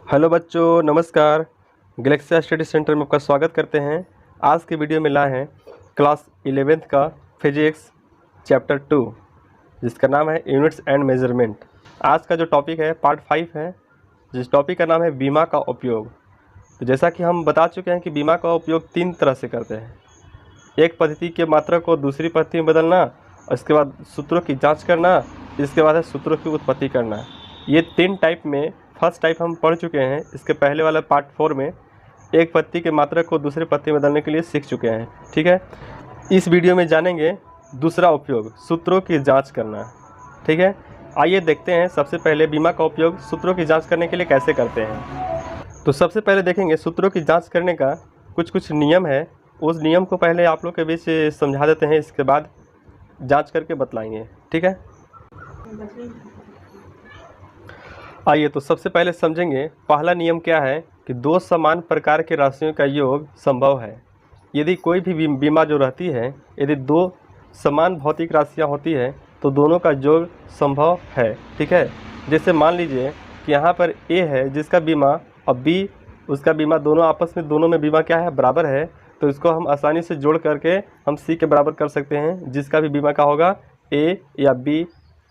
Hello बच्चों, नमस्कार। Galaxy study centre में आपका स्वागत करते हैं। आज के वीडियो में लाए हैं क्लास 11th का फिजिक्स चैप्टर 2, जिसका नाम है यूनिट्स एंड मेजरमेंट। आज का जो टॉपिक है पार्ट 5 है, जिस टॉपिक का नाम है बीमा का उपयोग। तो जैसा कि हम बता चुके हैं कि बीमा का उपयोग 3 तरह से करते हैं। एक पद्धति के मात्रा को दूसरी पद्धति में बदलना, और इसके बाद सूत्रों की जाँच करना, इसके बाद है सूत्रों की उत्पत्ति करना। ये 3 टाइप में फर्स्ट टाइप हम पढ़ चुके हैं। इसके पहले वाला पार्ट 4 में एक पत्ती के मात्रा को दूसरे पत्ती में बदलने के लिए सीख चुके हैं। ठीक है, इस वीडियो में जानेंगे दूसरा उपयोग, सूत्रों की जांच करना। ठीक है, आइए देखते हैं सबसे पहले बीमा का उपयोग सूत्रों की जांच करने के लिए कैसे करते हैं। तो सबसे पहले देखेंगे सूत्रों की जांच करने का कुछ नियम है। उस नियम को पहले आप लोग के बीच समझा देते हैं, इसके बाद जाँच करके बतलाएँगे। ठीक है, आइए तो सबसे पहले समझेंगे पहला नियम क्या है कि दो समान प्रकार के राशियों का योग संभव है। यदि कोई भी बीमा जो रहती है, यदि दो समान भौतिक राशियां होती है तो दोनों का योग संभव है। ठीक है, जैसे मान लीजिए कि यहाँ पर ए है जिसका बीमा और बी उसका बीमा, दोनों आपस में दोनों में बीमा क्या है, बराबर है। तो इसको हम आसानी से जोड़ करके हम सी के बराबर कर सकते हैं, जिसका भी बीमा का होगा ए या बी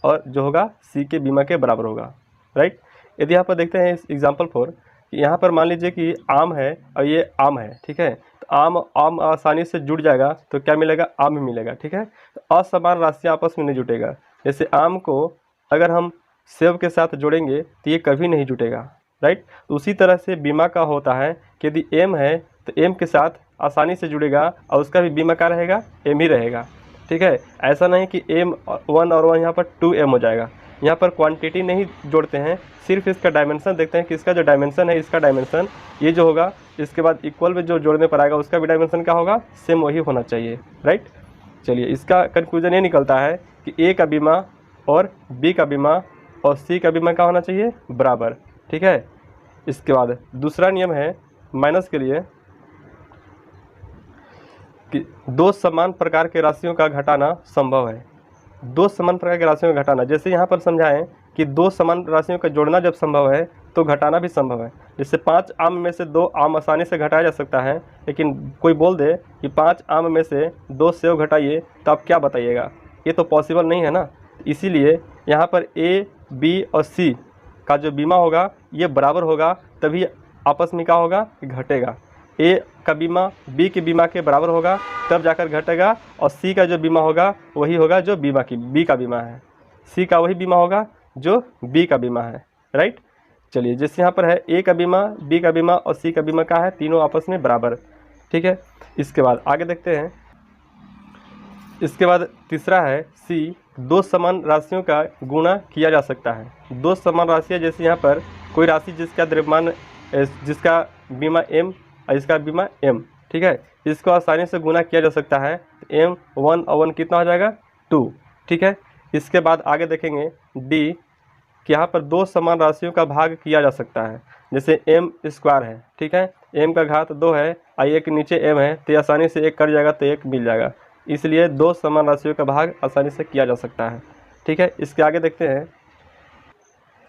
और जो होगा सी के बीमा के बराबर होगा। राइट, यदि यहाँ पर देखते हैं इस एग्जाम्पल फॉर, यहाँ पर मान लीजिए कि आम है और ये आम है। ठीक है, तो आम आसानी से जुड़ जाएगा तो क्या मिलेगा, आम ही मिलेगा। ठीक है, तो असमान राशियाँ आपस में नहीं जुटेगा। जैसे आम को अगर हम सेब के साथ जोड़ेंगे तो ये कभी नहीं जुटेगा। राइट, तो उसी तरह से बीमा का होता है कि यदि एम है तो एम के साथ आसानी से जुड़ेगा और उसका भी बीमा क्या रहेगा, एम ही रहेगा। ठीक है, ऐसा नहीं कि एम 1 और 1 यहाँ पर 2m हो जाएगा। यहाँ पर क्वांटिटी नहीं जोड़ते हैं, सिर्फ इसका डायमेंशन देखते हैं कि इसका जो डायमेंशन है, इसका डायमेंशन ये जो होगा, इसके बाद इक्वल में जो जोड़ने पर आएगा उसका भी डायमेंशन क्या होगा, सेम वही होना चाहिए। राइट, चलिए इसका कंक्लूजन ये निकलता है कि ए का बीमा और बी का बीमा और सी का बीमा क्या होना चाहिए, बराबर। ठीक है, इसके बाद दूसरा नियम है माइनस के लिए कि दो समान प्रकार के राशियों का घटाना संभव है। दो समान प्रकार की राशियों का घटाना, जैसे यहाँ पर समझाएं कि दो समान राशियों का जोड़ना जब संभव है तो घटाना भी संभव है। जैसे 5 आम में से 2 आम आसानी से घटाया जा सकता है, लेकिन कोई बोल दे कि 5 आम में से 2 सेव घटाइए, तो आप क्या बताइएगा, ये तो पॉसिबल नहीं है ना। इसीलिए यहाँ पर ए बी और सी का जो बीमा होगा ये बराबर होगा, तभी आपस में क्या होगा, घटेगा। ए का बीमा बी के बीमा के बराबर होगा तब जाकर घटेगा, और सी का जो बीमा होगा वही होगा जो बी का बीमा है। सी का वही बीमा होगा जो बी का बीमा है। राइट, चलिए जैसे यहाँ पर है ए का बीमा, बी का बीमा और सी का बीमा का है, तीनों आपस में बराबर। ठीक है, इसके बाद आगे देखते हैं। इसके बाद तीसरा है सी, दो समान राशियों का गुणा किया जा सकता है। दो समान राशियाँ, जैसे यहाँ पर कोई राशि जिसका द्रव्यमान, जिसका बीमा m और इसका बीमा m, ठीक है, इसको आसानी से गुना किया जा सकता है। m 1 और 1 कितना हो जाएगा, 2। ठीक है, इसके बाद आगे देखेंगे डी कि यहाँ पर दो समान राशियों का भाग किया जा सकता है। जैसे m स्क्वायर है, ठीक है, m का घात 2 है और एक नीचे m है, तो आसानी से एक कट जाएगा तो एक मिल जाएगा, इसलिए दो समान राशियों का भाग आसानी से किया जा सकता है। ठीक है, इसके आगे देखते हैं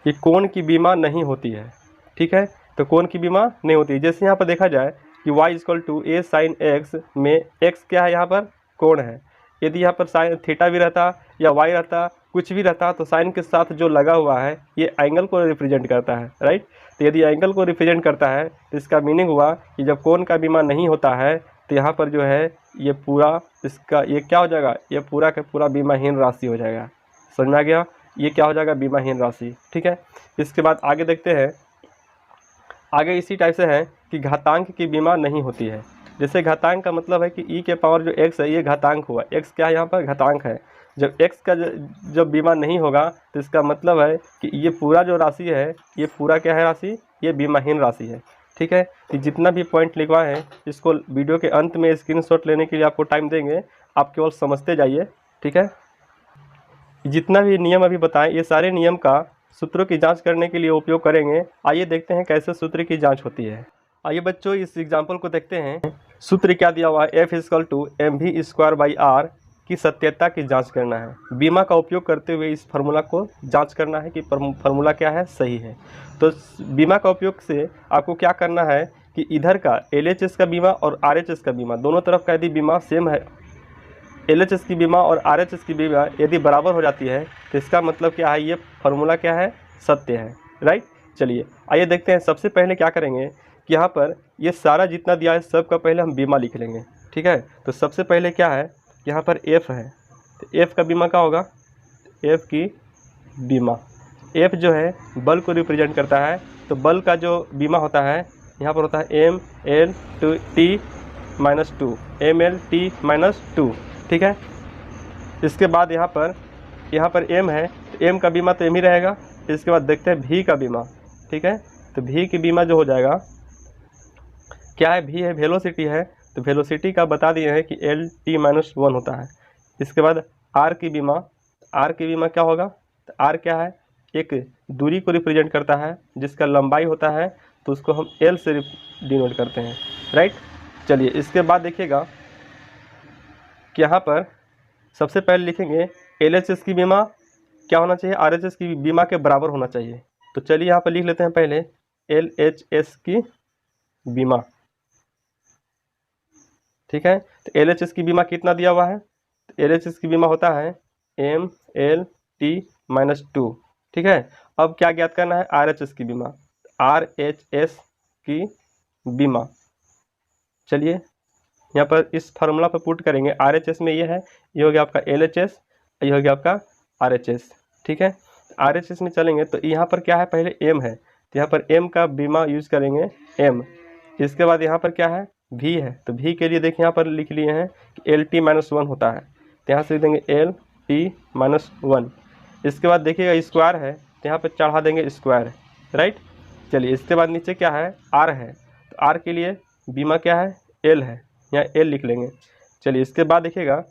कि कोण की बीमा नहीं होती है। ठीक है, तो कोण की बीमा नहीं होती है। जैसे यहाँ पर देखा जाए कि y = a sin x में x क्या है, यहाँ पर कोण है। यदि यहाँ पर साइन थीटा भी रहता या y रहता, कुछ भी रहता, तो साइन के साथ जो लगा हुआ है ये एंगल को रिप्रेजेंट करता है। राइट, तो यदि एंगल को रिप्रेजेंट करता है तो इसका मीनिंग हुआ कि जब कोण का बीमा नहीं होता है तो यहाँ पर जो है ये पूरा इसका ये क्या हो जाएगा, ये पूरा का पूरा बीमाहीन राशि हो जाएगा। समझ में आ गया, ये क्या हो जाएगा, बीमाहीन राशि। ठीक है, इसके बाद आगे देखते हैं। आगे इसी टाइप से है कि घातांक की बीमा नहीं होती है। जैसे घातांक का मतलब है कि e के पावर जो x है ये घातांक हुआ, x क्या है, यहाँ पर घातांक है। जब x का जब बीमा नहीं होगा तो इसका मतलब है कि ये पूरा जो राशि है ये पूरा क्या है, राशि ये बीमाहीन राशि है। ठीक है, कि जितना भी पॉइंट लिखवाए हैं इसको वीडियो के अंत में स्क्रीनशॉट लेने के लिए आपको टाइम देंगे, आप केवल समझते जाइए। ठीक है, जितना भी नियम अभी बताएं ये सारे नियम का सूत्रों की जांच करने के लिए उपयोग करेंगे। आइए देखते हैं कैसे सूत्र की जांच होती है। आइए बच्चों इस एग्जाम्पल को देखते हैं। सूत्र क्या दिया हुआ है, F = mv²/r की सत्यता की जांच करना है। बीमा का उपयोग करते हुए इस फार्मूला को जांच करना है कि फार्मूला क्या है, सही है। तो बीमा का उपयोग से आपको क्या करना है कि इधर का LHS का बीमा और RHS का बीमा, दोनों तरफ का यदि बीमा सेम है, LHS की बीमा और RHS की बीमा यदि बराबर हो जाती है तो इसका मतलब क्या है, ये फार्मूला क्या है, सत्य है, राइट। चलिए आइए देखते हैं। सबसे पहले क्या करेंगे कि यहाँ पर ये सारा जितना दिया है सब का पहले हम बीमा लिख लेंगे, ठीक है। तो सबसे पहले क्या है, यहाँ पर F है, तो F का बीमा क्या होगा, F की बीमा, F जो है बल को रिप्रेजेंट करता है, तो बल का जो बीमा होता है यहाँ पर होता है ML/T-2, ML/T-2, ठीक है। इसके बाद यहाँ पर M है, तो M का बीमा तो M ही रहेगा। इसके बाद देखते हैं V का बीमा, ठीक है। तो V की बीमा जो हो जाएगा क्या है, V है वेलोसिटी है, तो वेलोसिटी का बता दिए हैं कि L/T-1 होता है। इसके बाद R की बीमा, R की बीमा क्या होगा, तो R क्या है, एक दूरी को रिप्रेजेंट करता है जिसका लंबाई होता है, तो उसको हम L से डिनोट करते हैं, राइट। चलिए इसके बाद देखिएगा कि यहाँ पर सबसे पहले लिखेंगे LHS की बीमा क्या होना चाहिए, RHS की बीमा के बराबर होना चाहिए। तो चलिए यहाँ पर लिख लेते हैं पहले LHS की बीमा, ठीक है। तो LHS की बीमा कितना दिया हुआ है, तो LHS की बीमा होता है ML/T-2, ठीक है। अब क्या ज्ञात करना है, RHS की बीमा, RHS की बीमा। चलिए यहाँ पर इस फार्मूला पर पुट करेंगे, RHS में ये है, ये हो गया आपका LHS, ये हो गया आपका RHS, ठीक है। RHS में चलेंगे तो यहाँ पर क्या है, पहले M है, तो यहाँ पर M का बीमा यूज़ करेंगे M। इसके बाद यहाँ पर क्या है, V है, तो V के लिए देखिए यहाँ पर लिख लिए हैं कि L/T-1 होता है, तो यहाँ से लिख देंगे L/T-1। इसके बाद देखिएगा स्क्वायर है, तो यहाँ पर चढ़ा देंगे स्क्वायर, राइट। चलिए इसके बाद नीचे क्या है, R है, तो R के लिए बीमा क्या है, L है, यहाँ L लिख लेंगे। चलिए इसके बाद देखिएगा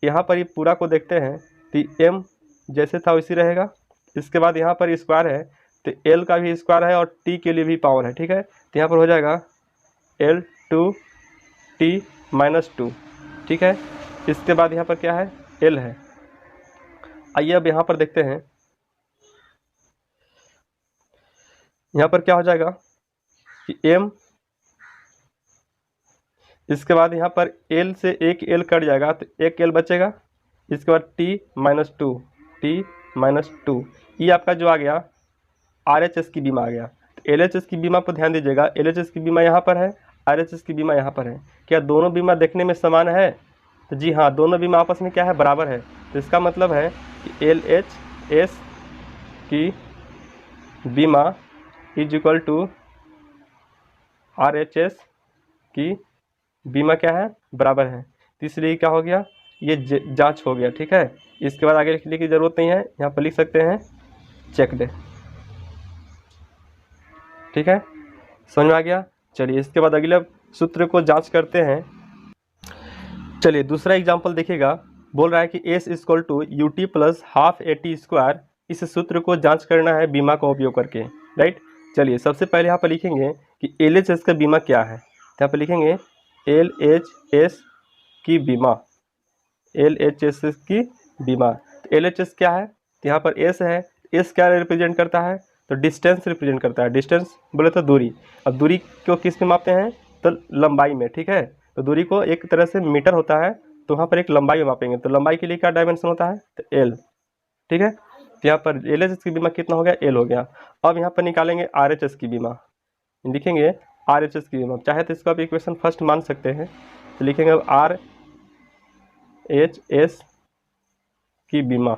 यहाँ पर ये पूरा को देखते हैं तो M जैसे था वैसे रहेगा। इसके बाद यहाँ पर स्क्वायर है, तो L का भी स्क्वायर है और T के लिए भी पावर है, ठीक है। तो यहाँ पर हो जाएगा L/T-2, ठीक है। इसके बाद यहाँ पर क्या है, L है। आइए अब यहाँ पर देखते हैं, यहाँ पर क्या हो जाएगा कि M, इसके बाद यहाँ पर L से एक L कट जाएगा तो एक L बचेगा। इसके बाद T-2, ये आपका जो आ गया RHS की बीमा आ गया। तो LHS की बीमा पर ध्यान दीजिएगा, LHS की बीमा यहाँ पर है, RHS की बीमा यहाँ पर है। क्या दोनों बीमा देखने में समान है, तो जी हाँ, दोनों बीमा आपस में क्या है, बराबर है। तो इसका मतलब है कि LHS की बीमा इज इक्वल टू RHS की बीमा क्या है, बराबर है। तो इसलिए क्या हो गया, ये जांच हो गया, ठीक है। इसके बाद आगे लिखने की ज़रूरत नहीं है, यहाँ पर लिख सकते हैं चेक दे, ठीक है, समझ में आ गया। चलिए इसके बाद अगले सूत्र को जांच करते हैं। चलिए दूसरा एग्जांपल देखिएगा, बोल रहा है कि S equal to UT plus half AT²। इस सूत्र को जांच करना है बीमा का उपयोग करके, राइट। चलिए सबसे पहले यहाँ पर लिखेंगे कि LHS का बीमा क्या है, तो यहाँ पर लिखेंगे LHS की बीमा, LHS की बीमा। तो LHS क्या है, तो यहाँ पर S है, S क्या रिप्रेजेंट करता है, तो डिस्टेंस रिप्रेजेंट करता है। डिस्टेंस बोले तो दूरी, अब दूरी को किस में मापते हैं, तो लंबाई में, ठीक है। तो दूरी को एक तरह से मीटर होता है, तो वहाँ पर एक लंबाई में मापेंगे, तो लंबाई के लिए क्या डायमेंशन होता है, तो L, ठीक है। तो यहाँ पर LHS की बीमा कितना हो गया, L हो गया। अब यहाँ पर निकालेंगे RHS की बीमा, लिखेंगे RHS की बीमा, चाहे तो इसको आप इक्वेशन फर्स्ट मान सकते हैं। तो लिखेंगे अब RHS की बीमा।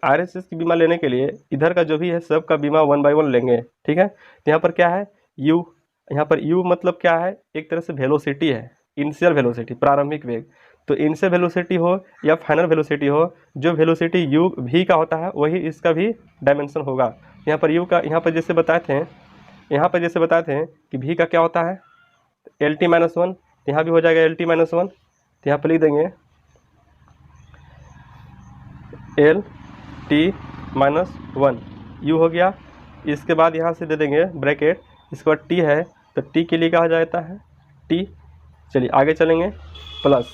RHS की बीमा लेने के लिए इधर का जो भी है सब का बीमा 1 बाय 1 लेंगे, ठीक है। तो यहाँ पर क्या है, U, यहाँ पर U मतलब क्या है, एक तरह से वेलोसिटी है, इनिशियल वेलोसिटी, प्रारंभिक वेग। तो इनिशियल वेलोसिटी हो या फाइनल वेलोसिटी हो, जो वेलोसिटी U V का होता है वही इसका भी डायमेंशन होगा। यहाँ पर U का, यहाँ पर जैसे बताए थे कि V का क्या होता है, L/T-1, यहाँ भी हो जाएगा L/T-1। तो यहाँ पर लिख देंगे L/T-1, U हो गया। इसके बाद यहाँ से दे देंगे ब्रैकेट, इसके बाद T है, तो T के लिए क्या हो जाता है, T। चलिए आगे चलेंगे, प्लस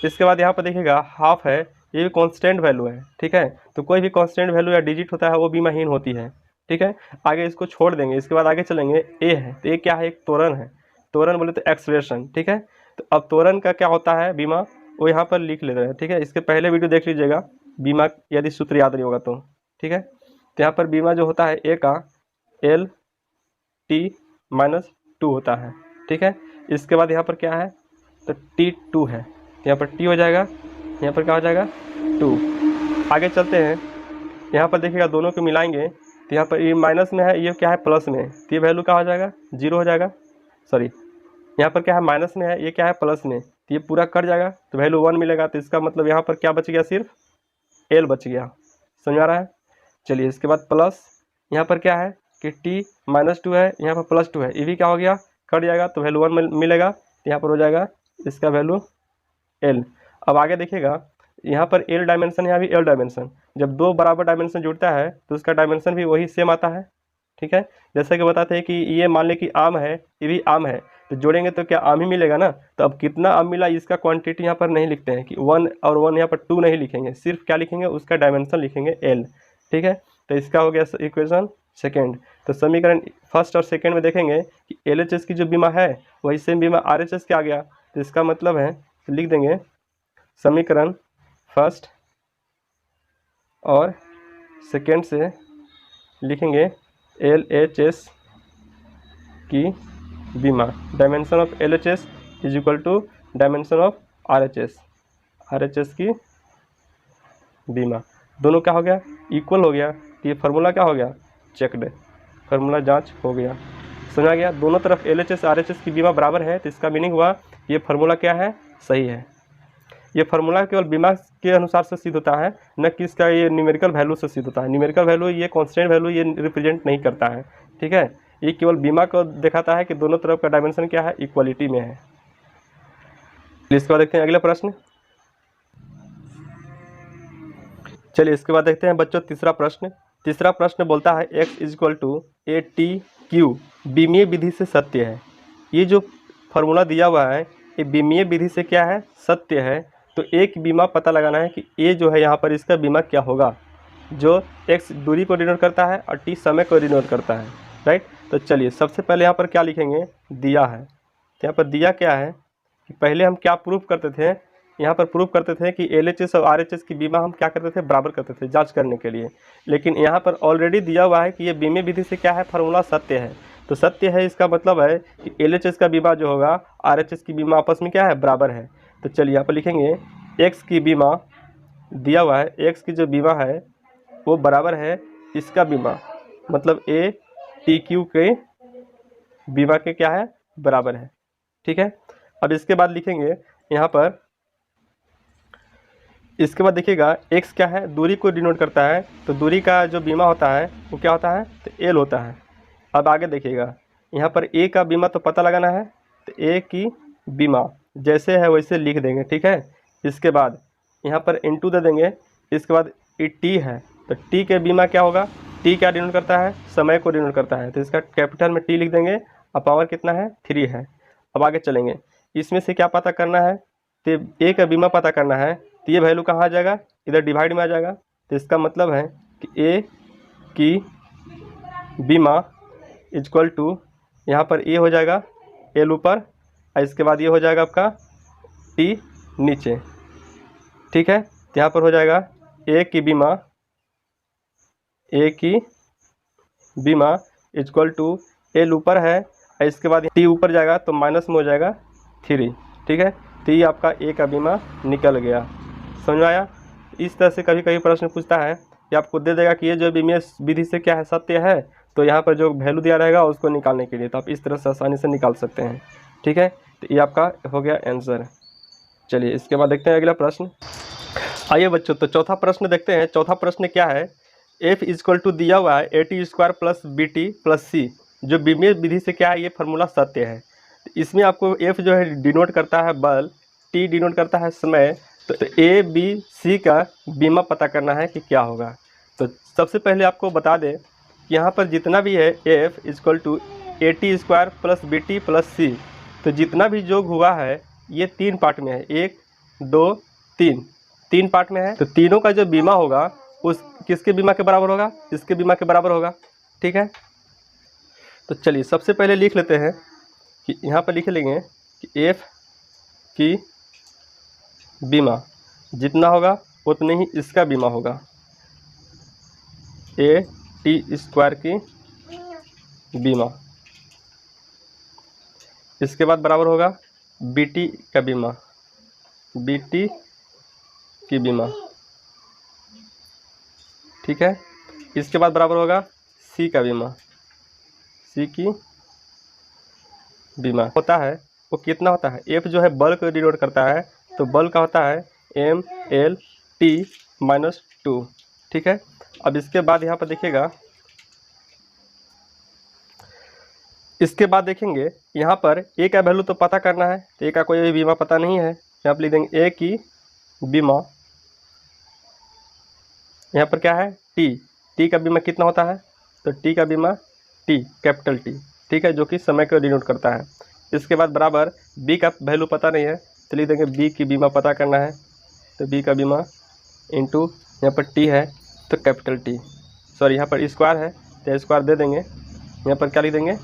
इसके बाद यहाँ पर देखिएगा हाफ है, ये भी कांस्टेंट वैल्यू है, ठीक है। तो कोई भी कांस्टेंट वैल्यू या डिजिट होता है वो बीमाहीन होती है, ठीक है। आगे इसको छोड़ देंगे, इसके बाद आगे चलेंगे। ए है, तो ये क्या है, एक त्वरण है। त्वरण बोले तो एक्सलेशन, ठीक है। तो अब त्वरण का क्या होता है बीमा, वो यहाँ पर लिख लेते हैं, ठीक है। इसके पहले वीडियो देख लीजिएगा बीमा, यदि सूत्र याद नहीं होगा तो, ठीक है। तो यहाँ पर बीमा जो होता है ए का एल टी माइनस 2 होता है, ठीक है। इसके बाद यहाँ पर क्या है, तो T2 है, तो यहाँ पर T हो जाएगा, यहाँ पर क्या हो जाएगा 2। आगे चलते हैं, यहाँ पर देखिएगा दोनों को मिलाएंगे, तो यहाँ पर ये माइनस में है, ये क्या है प्लस में है, तो ये वैल्यू क्या हो जाएगा 0 हो जाएगा। सॉरी, यहाँ पर क्या है माइनस में है, ये क्या है प्लस में, तो ये पूरा कट जाएगा, तो वैल्यू 1 मिलेगा। तो इसका मतलब यहाँ पर क्या बच गया, सिर्फ L बच गया। समझ आ रहा है। चलिए इसके बाद प्लस, यहाँ पर क्या है कि T माइनस 2 है, यहाँ पर प्लस 2 है, ये भी क्या हो गया कट जाएगा, तो वैल्यू 1 मिलेगा। तो यहाँ पर हो जाएगा इसका वैल्यू L। अब आगे देखिएगा, यहाँ पर L डायमेंशन, यहाँ भी L डायमेंशन। जब दो बराबर डायमेंशन जुड़ता है तो उसका डायमेंशन भी वही सेम आता है, ठीक है। जैसे कि बताते हैं कि ये मान लें कि आम है, ये भी आम है, तो जोड़ेंगे तो क्या आम ही मिलेगा ना। तो अब कितना आम मिला इसका क्वांटिटी यहाँ पर नहीं लिखते हैं कि 1 और 1 यहाँ पर 2 नहीं लिखेंगे, सिर्फ क्या लिखेंगे उसका डायमेंशन लिखेंगे L, ठीक है। तो इसका हो गया इक्वेशन सेकेंड। तो समीकरण फर्स्ट और सेकेंड में देखेंगे कि LHS की जो बीमा है वही सेम बीमा RHS के आ गया। तो इसका मतलब है, तो लिख देंगे समीकरण फर्स्ट और सेकेंड से लिखेंगे LHS की बीमा, dimension of LHS is equal to dimension of RHS की बीमा। दोनों क्या हो गया इक्वल हो गया, तो ये फार्मूला क्या हो गया चेकड, फार्मूला जांच हो गया। समझा गया, दोनों तरफ LHS RHS की बीमा बराबर है, तो इसका मीनिंग हुआ ये फार्मूला क्या है सही है। ये फार्मूला केवल बीमा के अनुसार से सिद्ध होता है, न कि इसका ये न्यूमेरिकल वैल्यू से सिद्ध होता है। न्यूमेरिकल वैल्यू ये कांस्टेंट वैल्यू ये रिप्रेजेंट नहीं करता है, ठीक है। ये केवल बीमा को दिखाता है कि दोनों तरफ का डायमेंशन क्या है इक्वलिटी में है। इसके बाद देखते हैं अगला प्रश्न। चलिए इसके बाद देखते हैं बच्चों तीसरा प्रश्न। तीसरा प्रश्न बोलता है x is equal to ATQ बीमीय विधि से सत्य है। ये जो फार्मूला दिया हुआ है ये बीमीय विधि से क्या है सत्य है। तो एक बीमा पता लगाना है कि A जो है यहाँ पर इसका बीमा क्या होगा, जो x दूरी को डिनोट करता है और T समय को डिनोट करता है, राइट। तो चलिए सबसे पहले यहाँ पर क्या लिखेंगे, दिया है। तो यहाँ पर दिया क्या है कि पहले हम क्या प्रूफ करते थे, यहाँ पर प्रूफ करते थे कि LHS और RHS की बीमा हम क्या करते थे बराबर करते थे जांच करने के लिए। लेकिन यहाँ पर ऑलरेडी दिया हुआ है कि ये बीमे विधि से क्या है फार्मूला सत्य है। तो सत्य है इसका मतलब है कि LHS का बीमा जो होगा RHS की बीमा आपस में क्या है बराबर है। तो चलिए यहाँ पर लिखेंगे x की बीमा दिया हुआ है, x की जो बीमा है वो बराबर है इसका बीमा, मतलब ATQ के बीमा के क्या है बराबर है, ठीक है। अब इसके बाद लिखेंगे यहाँ पर, इसके बाद देखिएगा x क्या है दूरी को डिनोट करता है, तो दूरी का जो बीमा होता है वो क्या होता है तो L होता है। अब आगे देखिएगा यहाँ पर A का बीमा तो पता लगाना है, तो A की बीमा जैसे है वैसे लिख देंगे, ठीक है। इसके बाद यहाँ पर इनटू दे देंगे, इसके बाद ये T है, तो T के बीमा क्या होगा, T क्या डिनोट करता है समय को डिनोट करता है, तो इसका कैपिटल में T लिख देंगे और पावर कितना है 3 है। अब आगे चलेंगे, इसमें से क्या पता करना है, तो A का बीमा पता करना है, तो ये वैल्यू कहाँ आ जाएगा इधर डिवाइड में आ जाएगा। तो इसका मतलब है कि A की बीमा इक्वल टू यहाँ पर A हो जाएगा L ऊपर और इसके बाद ये हो जाएगा आपका T नीचे, ठीक है। तो यहाँ पर हो जाएगा A की बीमा इक्वल टू L ऊपर है और इसके बाद T ऊपर जाएगा तो माइनस में हो जाएगा 3, ठीक है। तो ये आपका A का बीमा निकल गया। समझ में आया। इस तरह से कभी कभी प्रश्न पूछता है कि आपको दे देगा कि ये जो बीमीय विधि से क्या है सत्य है, तो यहाँ पर जो वैल्यू दिया रहेगा उसको निकालने के लिए, तो आप इस तरह से आसानी से निकाल सकते हैं, ठीक है। तो ये आपका हो गया आंसर। चलिए इसके बाद देखते हैं अगला प्रश्न। आइए बच्चों, तो चौथा प्रश्न देखते हैं। चौथा प्रश्न क्या है, F इक्वल टू दिया हुआ है AT² plus BT plus C, जो बीमीय विधि से क्या है ये फार्मूला सत्य है। इसमें आपको F जो है डिनोट करता है बल, T डिनोट करता है समय, तो A B C का बीमा पता करना है कि क्या होगा। तो सबसे पहले आपको बता दें कि यहाँ पर जितना भी है F equal to AT² plus BT plus C, तो जितना भी योग हुआ है ये 3 पार्ट में है, 1 2, 3, 3 पार्ट में है, तो तीनों का जो बीमा होगा उस किसके बीमा के बराबर होगा? इसके बीमा के बराबर होगा। ठीक है, तो चलिए सबसे पहले लिख लेते हैं कि यहाँ पर लिख लेंगे कि एफ की बीमा जितना होगा उतने ही इसका बीमा होगा, ए टी स्क्वायर की बीमा। इसके बाद बराबर होगा बी टी का बीमा, बी टी की बीमा। ठीक है, इसके बाद बराबर होगा सी का बीमा, सी की बीमा। होता है वो कितना होता है? एफ जो है बल को डिनोट करता है, तो बल का होता है एम एल टी माइनस 2। ठीक है, अब इसके बाद यहाँ पर देखिएगा, इसके बाद देखेंगे यहाँ पर ए का वैल्यू तो पता करना है, तो ए का कोई भी बीमा पता नहीं है। यहाँ पर लिख देंगे ए की बीमा, यहाँ पर क्या है? टी, टी का बीमा कितना होता है? तो टी का बीमा टी, कैपिटल टी। ठीक है, जो कि समय को डिनोट करता है। इसके बाद बराबर बी का वैल्यू पता नहीं है, तो लिख देंगे बी की बीमा पता करना है, तो बी का बीमा इंटू यहाँ पर टी है तो कैपिटल टी, सॉरी यहाँ पर स्क्वायर है तो स्क्वायर दे देंगे, यहाँ पर क्या लिख देंगे?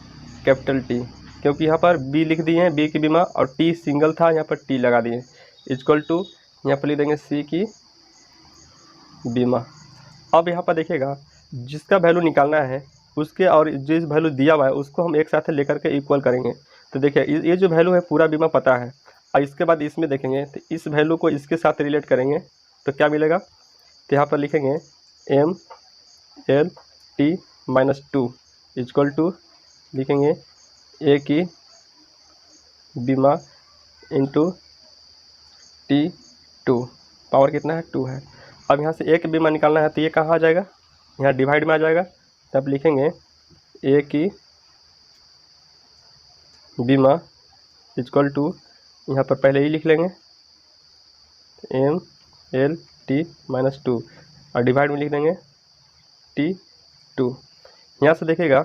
कैपिटल टी, क्योंकि यहाँ पर बी लिख दिए हैं बी की बीमा और टी सिंगल था, यहाँ पर टी लगा दिए, इक्वल टू यहाँ पर लिख देंगे सी की बीमा। अब यहाँ पर देखिएगा जिसका वैल्यू निकालना है उसके और जिस वैल्यू दिया हुआ है उसको हम एक साथ लेकर के इक्वल करेंगे। तो देखिए ये जो वैल्यू है पूरा बीमा पता है, और इसके बाद इसमें देखेंगे तो इस वैल्यू को इसके साथ रिलेट करेंगे तो क्या मिलेगा? तो यहाँ पर लिखेंगे M L T minus 2 equal to लिखेंगे ए की बीमा इंटू टी 2, पावर कितना है? 2 है। अब यहाँ से ए की बीमा निकालना है तो ये कहाँ आ जाएगा? यहाँ डिवाइड में आ जाएगा, तब लिखेंगे ए की बीमा इक्वल टू यहाँ पर पहले ही लिख लेंगे एम एल टी माइनस 2 और डिवाइड में लिख देंगे टी 2। यहाँ से देखिएगा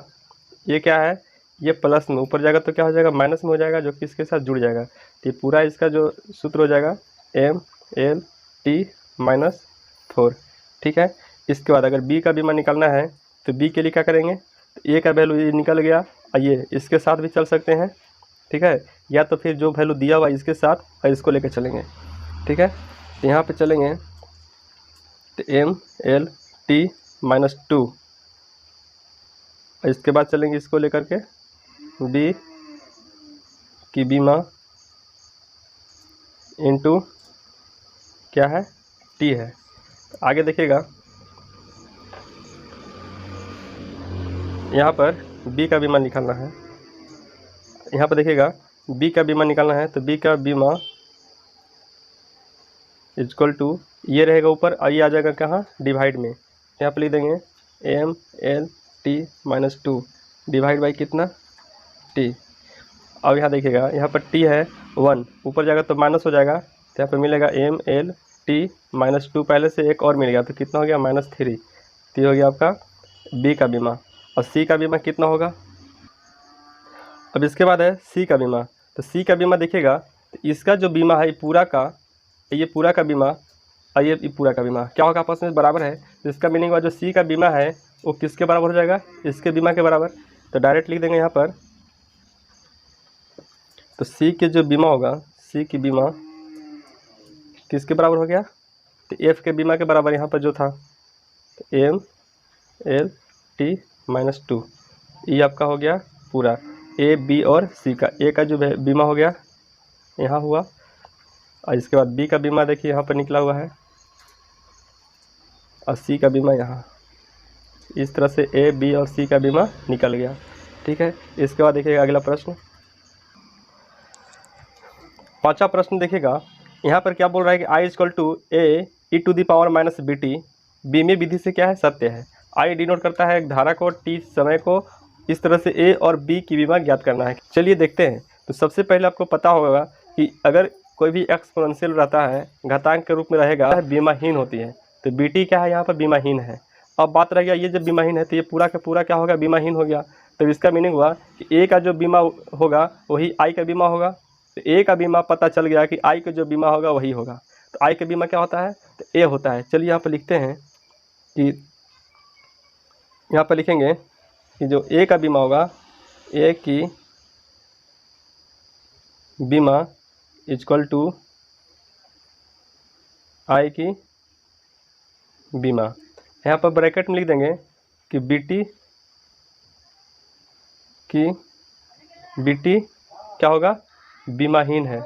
ये क्या है? ये प्लस में ऊपर जाएगा तो क्या हो जाएगा? माइनस में हो जाएगा, जो कि इसके साथ जुड़ जाएगा। तो ये पूरा इसका जो सूत्र हो जाएगा एम एल टी माइनस 4। ठीक है, इसके बाद अगर बी का बीमा निकालना है तो बी के लिए क्या करेंगे? तो ए का वैल्यू ये निकल गया और ये इसके साथ भी चल सकते हैं। ठीक है, या तो फिर जो वैल्यू दिया हुआ इसके साथ और इसको लेकर चलेंगे। ठीक है, तो यहाँ पे चलेंगे तो एम एल टी माइनस 2, इसके बाद चलेंगे इसको लेकर के बी की बीमा इंटू क्या है? टी है। आगे देखिएगा यहाँ पर बी का बीमा निकालना है, यहाँ पर देखिएगा बी का बीमा निकालना है तो बी का बीमा इक्वल टू ये रहेगा ऊपर और ये आ जाएगा कहाँ? डिवाइड में। यहाँ पर लिख देंगे M L T minus 2 divide by कितना? टी। अब यहाँ देखिएगा यहाँ पर टी है 1, ऊपर जाएगा तो माइनस हो जाएगा, तो यहाँ पर मिलेगा एम एल टी माइनस 2, पहले से एक और मिल गया तो कितना हो गया? -3। तो ये हो गया आपका बी का बीमा। और सी का बीमा कितना होगा? अब इसके बाद है सी का बीमा, तो सी का बीमा देखिएगा तो इसका जो बीमा है पूरा का, ये पूरा का बीमा और ये पूरा का बीमा क्या होगा? आपस में बराबर है, तो इसका मीनिंग हुआ जो सी का बीमा है वो किसके बराबर हो जाएगा? इसके बीमा के बराबर। तो डायरेक्ट लिख देंगे यहाँ पर, तो सी के जो बीमा होगा, सी की बीमा किसके बराबर हो गया? तो एफ के बीमा के बराबर यहाँ पर जो था, तो एम एल टी माइनस 2, ये आपका हो गया पूरा ए बी और सी का। ए का जो बीमा हो गया यहाँ हुआ, और इसके बाद बी का बीमा देखिए यहाँ पर निकला हुआ है, और सी का बीमा यहाँ। इस तरह से ए बी और सी का बीमा निकल गया। ठीक है, इसके बाद देखिएगा अगला प्रश्न, 5वां प्रश्न देखिएगा यहाँ पर क्या बोल रहा है कि I equal to A E to the power minus B T, बीमे विधि से क्या है? सत्य है। आई डिनोट करता है एक धारा को, टी समय को, इस तरह से ए और बी की बीमा ज्ञात करना है। चलिए देखते हैं। तो सबसे पहले आपको पता होगा कि अगर कोई भी एक्सपोनेंशियल रहता है, घातांक के रूप में रहेगा, बीमाहीन होती है। तो बी टी क्या है? यहाँ पर बीमाहीन है। अब बात रह गया ये जब बीमाहीन है तो ये पूरा का पूरा क्या होगा? बीमाहीन हो गया। तो इसका मीनिंग हुआ कि ए का जो बीमा होगा वही आई का बीमा होगा। तो ए का बीमा पता चल गया कि आई का जो बीमा होगा वही होगा। तो आई का बीमा क्या होता है, तो ए होता है। चलिए यहाँ पर लिखते हैं कि यहाँ पर लिखेंगे कि जो ए का बीमा होगा, ए की बीमा इक्वल टू आई की बीमा। यहाँ पर ब्रैकेट में लिख देंगे कि बीटी क्या होगा, बीमाहीन है।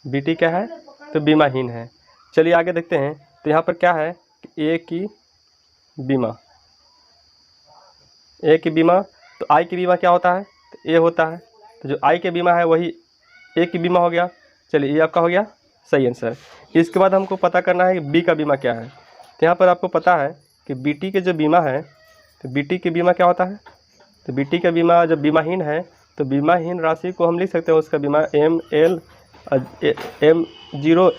बीटी क्या है, तो बीमाहीन है। चलिए आगे देखते हैं। तो यहाँ पर क्या है कि ए की बीमा, तो आई की बीमा क्या होता है, तो ए होता है। तो जो आई के बीमा है वही ए की बीमा हो गया। चलिए ये आपका हो गया सही आंसर। इसके बाद हमको पता करना है कि बी का बीमा क्या है। तो यहाँ पर आपको पता है कि बीटी के जो बीमा है, तो बीटी की बीमा क्या होता है, तो बीटी का बीमा जब बीमाहीन है तो बीमाहीन राशि को हम लिख सकते हैं उसका बीमा M0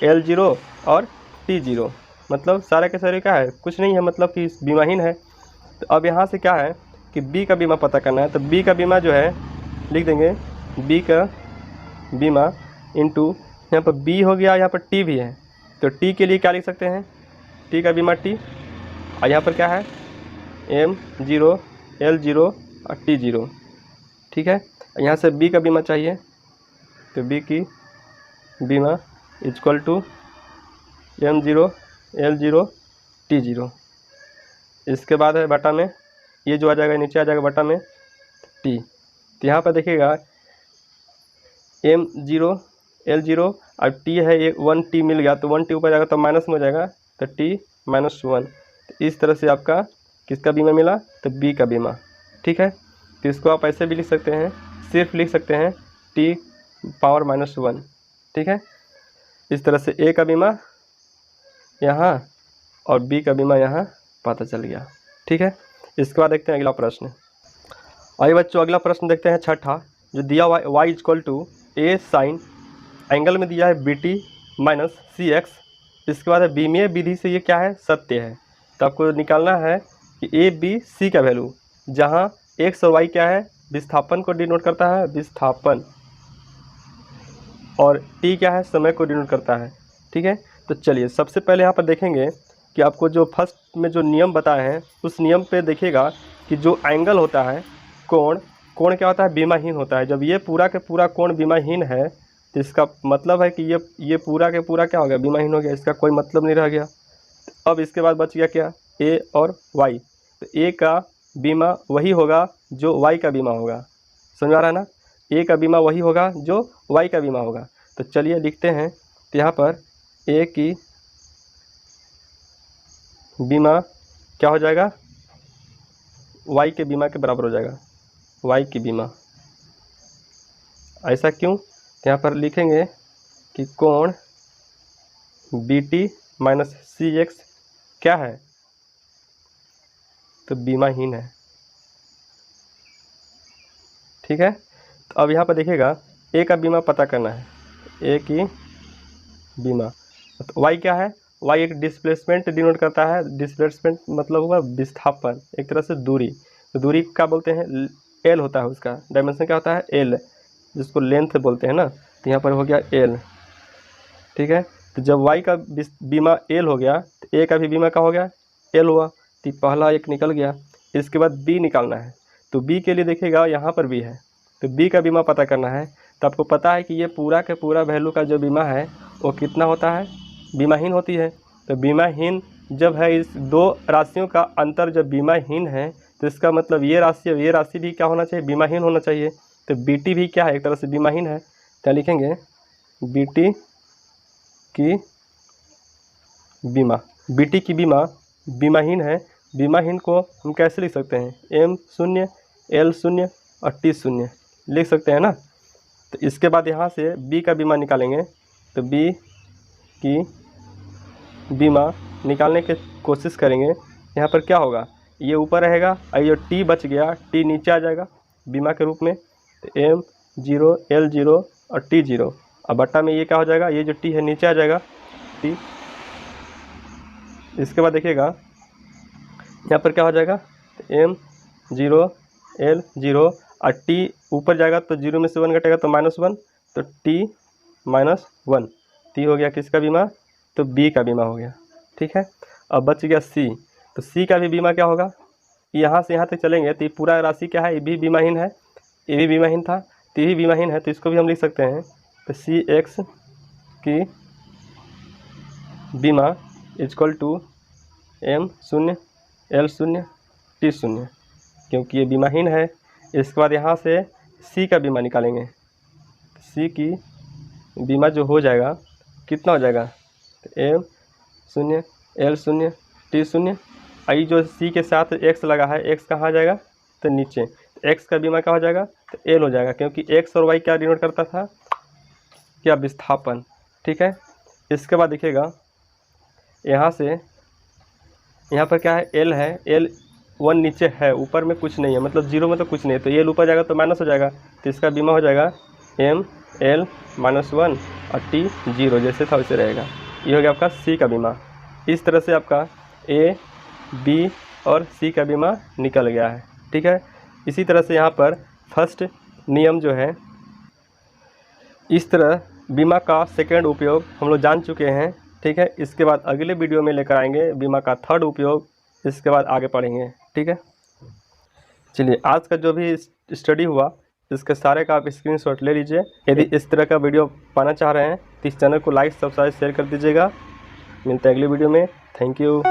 L0 और T0, मतलब सारे के सारे क्या है, कुछ नहीं है, मतलब कि बीमाहीन है। तो अब यहाँ से क्या है कि बी का बीमा पता करना है। तो बी का बीमा जो है लिख देंगे बी का बीमा इंटू, यहाँ पर बी हो गया, यहाँ पर टी भी है, तो टी के लिए क्या लिख सकते हैं, टी का बीमा टी, और यहाँ पर क्या है M0 L0 और T0, ठीक है। यहाँ से बी का बीमा चाहिए, तो बी की बीमा equal to M0 L0 T0। इसके बाद है बटा में, ये जो आ जाएगा नीचे आ जाएगा बटा में टी। तो यहाँ पर देखिएगा M0 L0 और टी है, ये 1T मिल गया, तो 1T ऊपर जाएगा तो माइनस में हो जाएगा, तो T-1। तो इस तरह से आपका किसका बीमा मिला, तो बी का बीमा, ठीक है। तो इसको आप ऐसे भी लिख सकते हैं, सिर्फ लिख सकते हैं T⁻⁻1, ठीक है। इस तरह से ए का बीमा यहाँ और बी का बीमा यहाँ पता चल गया, ठीक है। इसके बाद देखते हैं अगला प्रश्न। आइए बच्चों अगला प्रश्न देखते हैं छठा, जो दिया हुआ y equal to A sine angle में दिया है BT माइनस CX। इसके बाद है बीमीय विधि से ये क्या है, सत्य है। तो आपको निकालना है कि ए बी सी का वैल्यू, जहाँ x और y क्या है, विस्थापन को डिनोट करता है, विस्थापन, और t क्या है, समय को डिनोट करता है, ठीक है। तो चलिए सबसे पहले यहाँ पर देखेंगे कि आपको जो फर्स्ट में जो नियम बताए हैं उस नियम पे देखिएगा कि जो एंगल होता है, कोण क्या होता है, बीमाहीन होता है। जब ये पूरा के पूरा कोण बीमाहीन है तो इसका मतलब है कि ये पूरा के पूरा क्या हो गया, बीमाहीन हो गया, इसका कोई मतलब नहीं रह गया। अब इसके बाद बच गया क्या, ए और वाई। तो ए का बीमा वही होगा जो वाई का बीमा होगा, समझ आ रहा है ना, ए का बीमा वही होगा जो वाई का बीमा होगा। तो चलिए लिखते हैं। तो यहाँ पर ए की बीमा क्या हो जाएगा, वाई के बीमा के बराबर हो जाएगा, वाई की बीमा। ऐसा क्यों, तो यहाँ पर लिखेंगे कि कोण BT माइनस CX क्या है, तो बीमाहीन है, ठीक है। तो अब यहाँ पर देखिएगा ए का बीमा पता करना है, ए की बीमा, तो वाई क्या है, वाई एक डिस्प्लेसमेंट डिनोट करता है। डिस्प्लेसमेंट मतलब हुआ विस्थापन, एक तरह से दूरी। तो दूरी क्या बोलते हैं, एल होता है, उसका डायमेंशन क्या होता है, एल, जिसको लेंथ बोलते हैं ना। तो यहाँ पर हो गया एल, ठीक है। तो जब वाई का बीमा एल हो गया तो ए का भी बीमा क्या हो गया, एल हुआ। तो पहला एक निकल गया। इसके बाद बी निकालना है। तो बी के लिए देखिएगा यहाँ पर बी है, तो बी का बीमा पता करना है। तो आपको पता है कि ये पूरा के पूरा वैल्यू का जो बीमा है वो कितना होता है, बीमाहीन होती है। तो बीमाहीन जब है, इस दो राशियों का अंतर जब बीमाहीन है तो इसका मतलब ये राशि और ये राशि भी क्या होना चाहिए, बीमाहीन होना चाहिए। तो बीटी भी क्या है, एक तरह से बीमाहीन है। क्या लिखेंगे, बीटी की बीमा, बीटी की बीमा बीमाहीन है। बीमाहीन को हम कैसे लिख सकते हैं, M0 L0 और T0 लिख सकते हैं ना। तो इसके बाद यहाँ से बी का बीमा निकालेंगे। तो बी की बीमा निकालने की कोशिश करेंगे। यहाँ पर क्या होगा, ये ऊपर रहेगा और ये टी बच गया, टी नीचे आ जाएगा बीमा के रूप में। तो M0 L0 और T0, और बट्टा में ये क्या हो जाएगा, ये जो टी है नीचे आ जाएगा टी। इसके बाद देखिएगा यहाँ पर क्या हो जाएगा, तो M0 L0 और टी ऊपर जाएगा तो 0 में से 1 घटेगा तो -1, तो T -1। तो ये हो गया किसका बीमा, तो बी का बीमा हो गया। ठीक है, अब बच गया सी। तो सी का भी बीमा क्या होगा, यहाँ से यहाँ तक चलेंगे तो ये पूरा राशि क्या है, ये भी बीमाहीन है, ये भी बीमाहीन था, तो ये भी बीमाहीन है, तो इसको भी हम लिख सकते हैं। तो सी एक्स की बीमा equal to M 0 L 0 T 0, क्योंकि ये बीमाहीन है। इसके बाद यहाँ से सी का बीमा निकालेंगे। सी की बीमा जो हो जाएगा कितना हो जाएगा, तो M 0 L 0 T 0। आई जो सी के साथ एक्स लगा है, एक्स कहाँ जाएगा, तो नीचे। एक्स का बीमा क्या हो जाएगा, तो एल हो जाएगा, क्योंकि एक्स और वाई क्या डिनोट करता था, क्या, विस्थापन। ठीक है, इसके बाद देखिएगा यहाँ से यहाँ पर क्या है, एल है, एल 1 नीचे है, ऊपर में कुछ नहीं है, मतलब 0 में तो कुछ नहीं है, तो एल ऊपर जाएगा तो माइनस हो जाएगा। तो इसका बीमा हो जाएगा M L -1 और T 0, जैसे था वैसे रहेगा। ये हो गया आपका सी का बीमा। इस तरह से आपका A, B और C का बीमा निकल गया है। ठीक है, इसी तरह से यहाँ पर फर्स्ट नियम जो है, इस तरह बीमा का सेकंड उपयोग हम लोग जान चुके हैं। ठीक है, इसके बाद अगले वीडियो में लेकर आएंगे बीमा का थर्ड उपयोग, इसके बाद आगे पढ़ेंगे। ठीक है, चलिए आज का जो भी स्टडी हुआ इसके सारे का आप स्क्रीनशॉट ले लीजिए। यदि इस तरह का वीडियो पाना चाह रहे हैं तो इस चैनल को लाइक, सब्सक्राइब, शेयर कर दीजिएगा। मिलते हैं अगली वीडियो में। Thank you.